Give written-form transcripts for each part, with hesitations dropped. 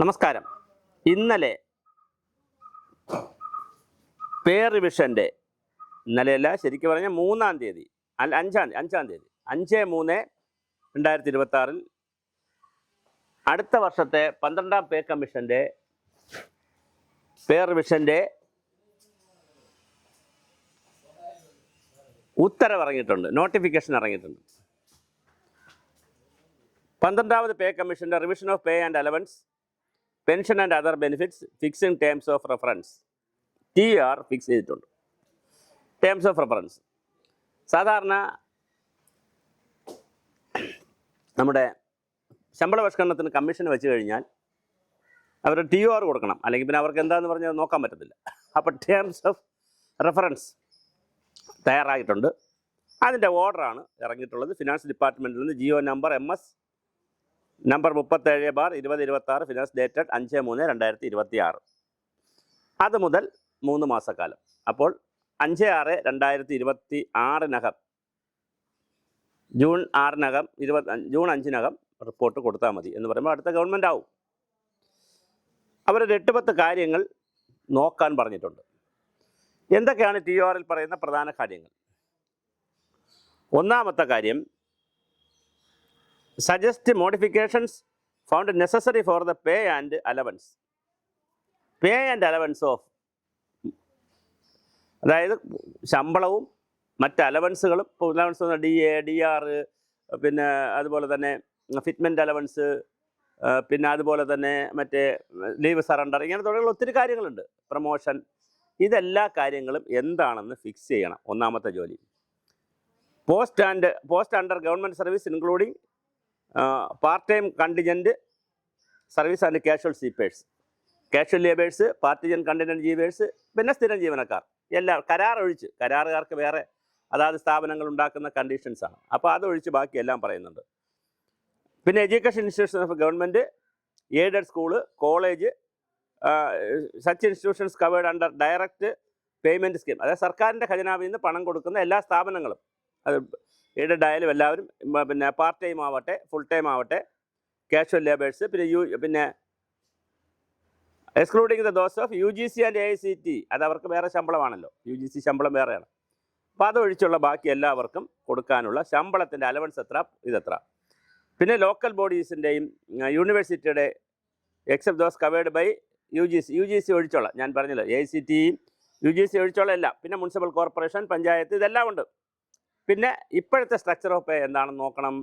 നമസ്കാരം. ഇന്നലെ പേ റിവിഷൻ്റെ ഇന്നലെയല്ല, ശരിക്കും പറഞ്ഞാൽ 3-ാം തീയതി അല്ല 5-ാം തീയതി 5/3/2026 അടുത്ത വർഷത്തെ 12-ാം പേ കമ്മീഷൻ്റെ പേ റിവിഷൻ്റെ ഉത്തരവ് ഇറങ്ങിയിട്ടുണ്ട്, നോട്ടിഫിക്കേഷൻ ഇറങ്ങിയിട്ടുണ്ട്. 12ാമത് പേ കമ്മീഷൻ്റെ revision of pay and allowance, pension and other benefits, fixing terms of reference TR fix ചെയ്തിട്ടുണ്ട്. ടേംസ് ഓഫ് റെഫറൻസ് സാധാരണ നമ്മുടെ ശമ്പള പരിഷ്കരണത്തിന് കമ്മീഷൻ വെച്ച് കഴിഞ്ഞാൽ അവർ TR കൊടുക്കണം, അല്ലെങ്കിൽ പിന്നെ അവർക്ക് എന്താണെന്ന് പറഞ്ഞാൽ നോക്കാൻ പറ്റത്തില്ല. അപ്പോൾ ടേംസ് ഓഫ് റെഫറൻസ് തയ്യാറായിട്ടുണ്ട്. അതിൻ്റെ ഓർഡറാണ് ഇറങ്ങിയിട്ടുള്ളത് ഫിനാൻസ് ഡിപ്പാർട്ട്മെൻറ്റിൽ നിന്ന്. GO number MS number 37/2026, finance dated 5/3/2026. അത് മുതൽ 3 മാസക്കാലം. അപ്പോൾ 5/6/2026 ജൂൺ 5 റിപ്പോർട്ട് കൊടുത്താൽ മതി എന്ന് പറയുമ്പോൾ അടുത്ത ഗവൺമെൻറ് ആവും. അവരൊരു 8-10 കാര്യങ്ങൾ നോക്കാൻ പറഞ്ഞിട്ടുണ്ട്. എന്തൊക്കെയാണ് TR പറയുന്ന പ്രധാന കാര്യങ്ങൾ? ഒന്നാമത്തെ കാര്യം, suggest modifications found necessary for the pay and allowance. Pay and allowance of, അതായത് ശമ്പളവും മറ്റ് അലവൻസുകളും. ഇപ്പോൾ അലവൻസ് DA DR, പിന്നെ അതുപോലെ തന്നെ ഫിറ്റ്മെൻറ്റ് അലവൻസ്, പിന്നെ അതുപോലെ തന്നെ മറ്റേ ലീവ് സറണ്ടർ, ഇങ്ങനെ തുടങ്ങിയുള്ള ഒത്തിരി കാര്യങ്ങളുണ്ട്. പ്രൊമോഷൻ, ഇതെല്ലാ കാര്യങ്ങളും എന്താണെന്ന് ഫിക്സ് ചെയ്യണം. ഒന്നാമത്തെ ജോലി. Post under government service including part time contingent service and casual sweepers, casual labours, പാർട്ടിജൻ കണ്ടിജൻറ്റ് ജീവേഴ്സ്, പിന്നെ സ്ഥിരം ജീവനക്കാർ എല്ലാം. കരാർ ഒഴിച്ച്, കരാറുകാർക്ക് വേറെ അതാത് സ്ഥാപനങ്ങൾ ഉണ്ടാക്കുന്ന കണ്ടീഷൻസാണ്. അപ്പോൾ അതൊഴിച്ച് ബാക്കി എല്ലാം പറയുന്നുണ്ട്. പിന്നെ education institution of government, aided school, college, such institutions covered under direct payment scheme, അതായത് സർക്കാരിൻ്റെ ഖജനാവിൽ നിന്ന് പണം കൊടുക്കുന്ന എല്ലാ സ്ഥാപനങ്ങളും, അത് എയ്ഡഡ് ആയാലും എല്ലാവരും, പിന്നെ പാർട്ട് ടൈം ആവട്ടെ ഫുൾ ടൈം ആവട്ടെ, കാഷ്വൽ ലേബേഴ്സ്, പിന്നെ excluding the those of UGC and AICT, അത് അവർക്ക് വേറെ ശമ്പളമാണല്ലോ, UGC ശമ്പളം വേറെയാണ്. അപ്പോൾ അതൊഴിച്ചുള്ള ബാക്കി എല്ലാവർക്കും കൊടുക്കാനുള്ള ശമ്പളത്തിൻ്റെ അലവൻസ് ഇതെത്ര. പിന്നെ ലോക്കൽ ബോഡീസിൻ്റെയും യൂണിവേഴ്സിറ്റിയുടെ except those covered by UGC ഒഴിച്ചുള്ള, ഞാൻ പറഞ്ഞല്ലോ AICT UGC ഒഴിച്ചുള്ള എല്ലാം. പിന്നെ മുനിസിപ്പൽ കോർപ്പറേഷൻ, പഞ്ചായത്ത്, ഇതെല്ലാം ഉണ്ട്. പിന്നെ ഇപ്പോഴത്തെ സ്ട്രക്ചർ ഓഫ് പേ എന്താണെന്ന് നോക്കണം,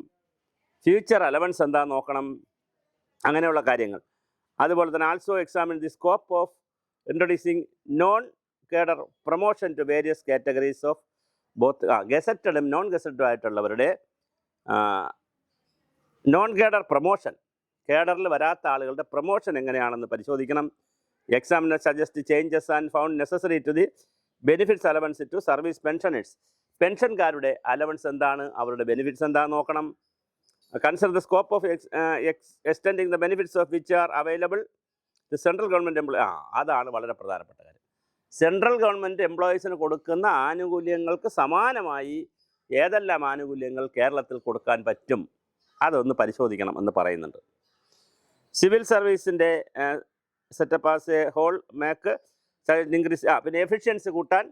ഫ്യൂച്ചർ അലവൻസ് എന്താണെന്ന് നോക്കണം, അങ്ങനെയുള്ള കാര്യങ്ങൾ. അതുപോലെ തന്നെ also examine the scope of introducing non cadre promotion to various categories of both ഗസറ്റഡും നോൺ ഗസറ്റഡും ആയിട്ടുള്ളവരുടെ നോൺ കേഡർ പ്രൊമോഷൻ, കേഡറിൽ വരാത്ത ആളുകളുടെ പ്രൊമോഷൻ എങ്ങനെയാണെന്ന് പരിശോധിക്കണം. Examiner suggest changes and found necessary to the benefits allowance to service pensioners. പെൻഷൻകാരുടെ allowance എന്താണ്, അവരുടെ ബെനിഫിറ്റ്സ് എന്താണെന്ന് നോക്കണം. Consider the scope of extending the benefits of which are available to central government employee. അതാണ് വളരെ പ്രധാനപ്പെട്ട കാര്യം. സെൻട്രൽ ഗവൺമെൻറ് എംപ്ലോയീസിന് കൊടുക്കുന്ന ആനുകൂല്യങ്ങൾക്ക് സമാനമായി ഏതെല്ലാം ആനുകൂല്യങ്ങൾ കേരളത്തിൽ കൊടുക്കാൻ പറ്റും, അതൊന്ന് പരിശോധിക്കണം എന്ന് പറയുന്നുണ്ട്. സിവിൽ സർവീസിൻ്റെ setup as a whole make increase. പിന്നെ എഫിഷ്യൻസി കൂട്ടാൻ,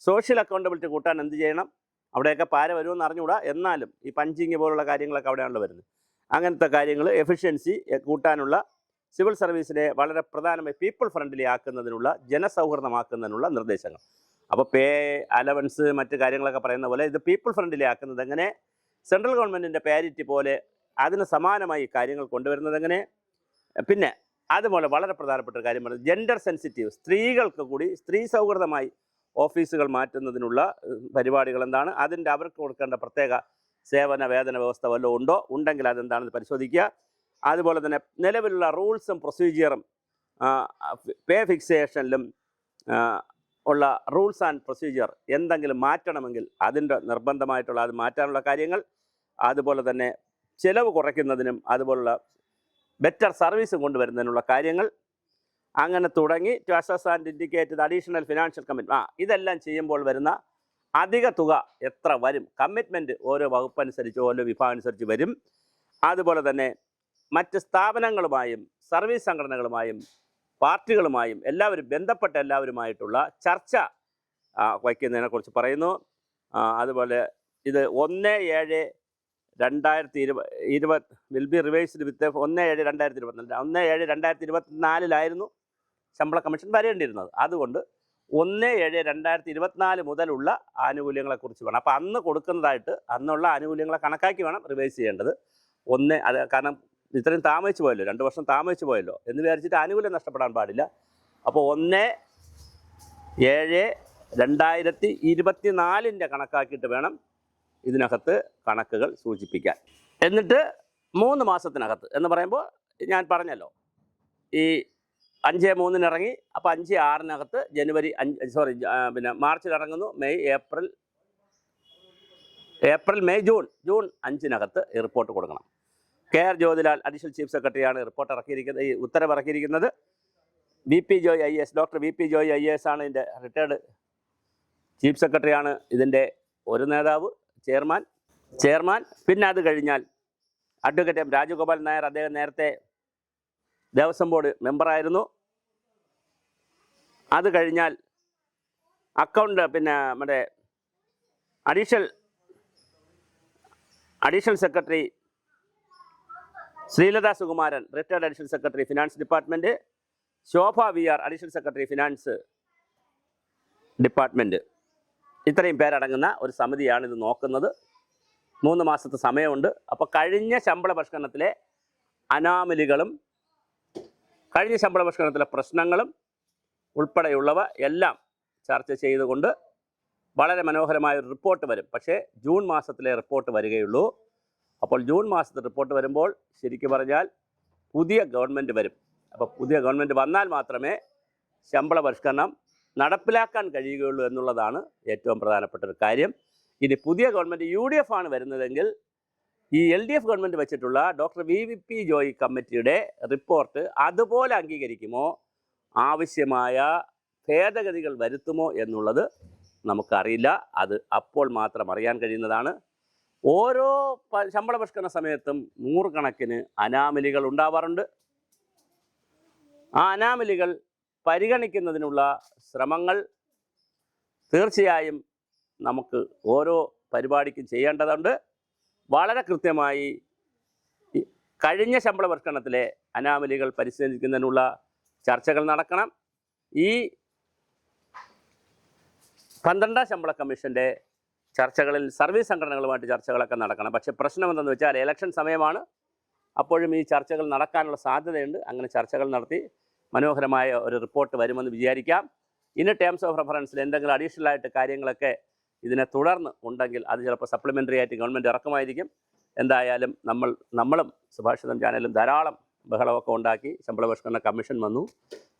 സോഷ്യൽ അക്കൗണ്ടബിലിറ്റി കൂട്ടാൻ എന്ത് ചെയ്യണം? അവിടെയൊക്കെ പാര വരുമെന്ന് അറിഞ്ഞുകൂടാ, എന്നാലും ഈ പഞ്ചിങ് പോലുള്ള കാര്യങ്ങളൊക്കെ അവിടെയാണല്ലോ വരുന്നത്. അങ്ങനത്തെ കാര്യങ്ങൾ എഫിഷ്യൻസി കൂട്ടാനുള്ള, സിവിൽ സർവീസിനെ വളരെ പ്രധാനമായി പീപ്പിൾ ഫ്രണ്ട്ലി ആക്കുന്നതിനുള്ള, ജനസൗഹൃദമാക്കുന്നതിനുള്ള നിർദ്ദേശങ്ങൾ. അപ്പോൾ പേ, അലവൻസ്, മറ്റ് കാര്യങ്ങളൊക്കെ പറയുന്ന പോലെ ഇത് പീപ്പിൾ ഫ്രണ്ട്ലി ആക്കുന്നത് എങ്ങനെ, സെൻട്രൽ ഗവൺമെൻറ്റിൻ്റെ പാരിറ്റി പോലെ അതിന് സമാനമായി കാര്യങ്ങൾ കൊണ്ടുവരുന്നത് എങ്ങനെ. പിന്നെ അതുപോലെ വളരെ പ്രധാനപ്പെട്ട ഒരു കാര്യം പറയുന്നത് ജെൻഡർ സെൻസിറ്റീവ്, സ്ത്രീകൾക്ക് കൂടി സ്ത്രീ സൗഹൃദമായി ഓഫീസുകൾ മാറ്റുന്നതിനുള്ള പരിപാടികൾ എന്താണ്, അതിൻ്റെ അവർക്ക് കൊടുക്കേണ്ട പ്രത്യേക സേവന വേതന വ്യവസ്ഥ വല്ലതും ഉണ്ടോ, ഉണ്ടെങ്കിൽ അതെന്താണെന്ന് പരിശോധിക്കുക. അതുപോലെ തന്നെ നിലവിലുള്ള റൂൾസും പ്രൊസീജിയറും പേ ഫിക്സേഷനിലും ഉള്ള റൂൾസ് ആൻഡ് പ്രൊസീജിയർ എന്തെങ്കിലും മാറ്റണമെങ്കിൽ അതിൻ്റെ നിർബന്ധമായിട്ടുള്ള അത് മാറ്റാനുള്ള കാര്യങ്ങൾ. അതുപോലെ തന്നെ ചിലവ് കുറയ്ക്കുന്നതിനും അതുപോലുള്ള ബെറ്റർ സർവീസും കൊണ്ടുവരുന്നതിനുള്ള കാര്യങ്ങൾ. അങ്ങനെ തുടങ്ങി to assess and indicate the additional financial commitment. ഇതെല്ലാം ചെയ്യുമ്പോൾ വരുന്ന അധിക തുക എത്ര വരും, കമ്മിറ്റ്മെൻറ്റ് ഓരോ വകുപ്പനുസരിച്ച് ഓരോ വിഭാഗം അനുസരിച്ച് വരും. അതുപോലെ തന്നെ മറ്റ് സ്ഥാപനങ്ങളുമായും സർവീസ് സംഘടനകളുമായും പാർട്ടികളുമായും ബന്ധപ്പെട്ട എല്ലാവരുമായിട്ടുള്ള ചർച്ച വയ്ക്കുന്നതിനെക്കുറിച്ച് പറയുന്നു. അതുപോലെ ഇത് 1/7/2020 വിൽ ബി റിവൈസ്ഡ് വിത്ത് 1/7/2024 1/7/2024 ശമ്പള കമ്മീഷൻ വരേണ്ടിയിരുന്നത്. അതുകൊണ്ട് 1/7/2024 മുതലുള്ള ആനുകൂല്യങ്ങളെക്കുറിച്ച് വേണം. അപ്പോൾ അന്ന് കൊടുക്കുന്നതായിട്ട് അന്നുള്ള ആനുകൂല്യങ്ങളെ കണക്കാക്കി വേണം റിവൈസ് ചെയ്യേണ്ടത്. അത് കാരണം ഇത്രയും താമസിച്ച് പോയല്ലോ, 2 വർഷം താമസിച്ച് പോയല്ലോ എന്ന് വിചാരിച്ചിട്ട് ആനുകൂല്യം നഷ്ടപ്പെടാൻ പാടില്ല. അപ്പോൾ 1/7/2024 കണക്കാക്കിയിട്ട് വേണം ഇതിനകത്ത് കണക്കുകൾ സൂചിപ്പിക്കാൻ. എന്നിട്ട് 3 മാസത്തിനകത്ത് എന്ന് പറയുമ്പോൾ ഞാൻ പറഞ്ഞല്ലോ, ഈ 5/3 ഇറങ്ങി, അപ്പോൾ 5/6 ജനുവരി 5 മാർച്ചിൽ ഇറങ്ങുന്നു, ഏപ്രിൽ മെയ് ജൂൺ 5 ഈ റിപ്പോർട്ട് കൊടുക്കണം. KR ജ്യോതിലാൽ അഡീഷണൽ ചീഫ് സെക്രട്ടറിയാണ് റിപ്പോർട്ട് ഇറക്കിയിരിക്കുന്നത്, ഈ ഉത്തരവ് ഇറക്കിയിരിക്കുന്നത്. VP Joy IAS, doctor VP Joy IAS ആണ് ഇതിൻ്റെ റിട്ടയർഡ് ചീഫ് സെക്രട്ടറിയാണ്, ഇതിൻ്റെ ഒരു നേതാവ്, ചെയർമാൻ. പിന്നെ അത് കഴിഞ്ഞാൽ അഡ്വക്കേറ്റ് M രാജഗോപാൽ നായർ, അദ്ദേഹം നേരത്തെ ദേവസ്വം ബോർഡ് മെമ്പറായിരുന്നു. അത് കഴിഞ്ഞാൽ മറ്റേ additional secretary Sreelatha Sukumaran, retired additional secretary finance department. Shobha VR, additional secretary finance department. ഇത്രയും പേരടങ്ങുന്ന ഒരു സമിതിയാണ് ഇത് നോക്കുന്നത്. 3 മാസത്തെ സമയമുണ്ട്. അപ്പോൾ കഴിഞ്ഞ ശമ്പള പരിഷ്കരണത്തിലെ അനാമലികളും കഴിഞ്ഞ ശമ്പള പരിഷ്കരണത്തിലെ പ്രശ്നങ്ങളും ഉൾപ്പെടെയുള്ളവ എല്ലാം ചർച്ച ചെയ്തുകൊണ്ട് വളരെ മനോഹരമായ ഒരു റിപ്പോർട്ട് വരും. പക്ഷേ ജൂൺ മാസത്തിലെ റിപ്പോർട്ട് വരികയുള്ളൂ. അപ്പോൾ ജൂൺ മാസത്തെ റിപ്പോർട്ട് വരുമ്പോൾ ശരിക്കും പറഞ്ഞാൽ പുതിയ ഗവൺമെൻറ് വരും. അപ്പോൾ പുതിയ ഗവൺമെൻറ് വന്നാൽ മാത്രമേ ശമ്പള പരിഷ്കരണം നടപ്പിലാക്കാൻ കഴിയുകയുള്ളൂ എന്നുള്ളതാണ് ഏറ്റവും പ്രധാനപ്പെട്ട ഒരു കാര്യം. ഇനി പുതിയ ഗവൺമെൻറ് UDF ആണ് വരുന്നതെങ്കിൽ ഈ LDF ഗവൺമെൻറ് വെച്ചിട്ടുള്ള ഡോക്ടർ VP ജോയ് കമ്മിറ്റിയുടെ റിപ്പോർട്ട് അതുപോലെ അംഗീകരിക്കുമോ, ആവശ്യമായ ഭേദഗതികൾ വരുത്തുമോ എന്നുള്ളത് നമുക്കറിയില്ല. അത് അപ്പോൾ മാത്രം അറിയാൻ കഴിയുന്നതാണ്. ഓരോ ശമ്പള പരിഷ്കരണ സമയത്തും 100 കണക്കിന് അനാമലികൾ ഉണ്ടാവാറുണ്ട്. ആ അനാമലികൾ പരിഗണിക്കുന്നതിനുള്ള ശ്രമങ്ങൾ തീർച്ചയായും നമുക്ക് ഓരോ പരിപാടിക്കും ചെയ്യേണ്ടതുണ്ട്. വളരെ കൃത്യമായി കഴിഞ്ഞ ശമ്പള പരിഷ്കരണത്തിലെ അനാമലികൾ പരിശീലിക്കുന്നതിനുള്ള ചർച്ചകൾ നടക്കണം. ഈ 12ാം ശമ്പള കമ്മീഷൻ്റെ ചർച്ചകളിൽ സർവീസ് സംഘടനകളുമായിട്ട് ചർച്ചകളൊക്കെ നടക്കണം. പക്ഷേ പ്രശ്നം എന്തെന്ന് വെച്ചാൽ ഇലക്ഷൻ സമയമാണ്. അപ്പോഴും ഈ ചർച്ചകൾ നടക്കാനുള്ള സാധ്യതയുണ്ട്. അങ്ങനെ ചർച്ചകൾ നടത്തി മനോഹരമായ ഒരു റിപ്പോർട്ട് വരുമെന്ന് വിചാരിക്കാം. ഇനി ടേംസ് ഓഫ് റെഫറൻസിൽ എന്തെങ്കിലും അഡീഷണൽ ആയിട്ട് കാര്യങ്ങളൊക്കെ ഇതിനെ തുടർന്ന് ഉണ്ടെങ്കിൽ അത് ചിലപ്പോൾ സപ്ലിമെൻ്ററി ആയിട്ട് ഗവൺമെൻറ് ഇറക്കുമായിരിക്കും. എന്തായാലും നമ്മളും സുഭാഷിതം ചാനലും ധാരാളം ബഹളമൊക്കെ ഉണ്ടാക്കി. ശമ്പള പരിഷ്കരണ കമ്മീഷൻ വന്നു.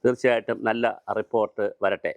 തീർച്ചയായിട്ടും നല്ല റിപ്പോർട്ട് വരട്ടെ.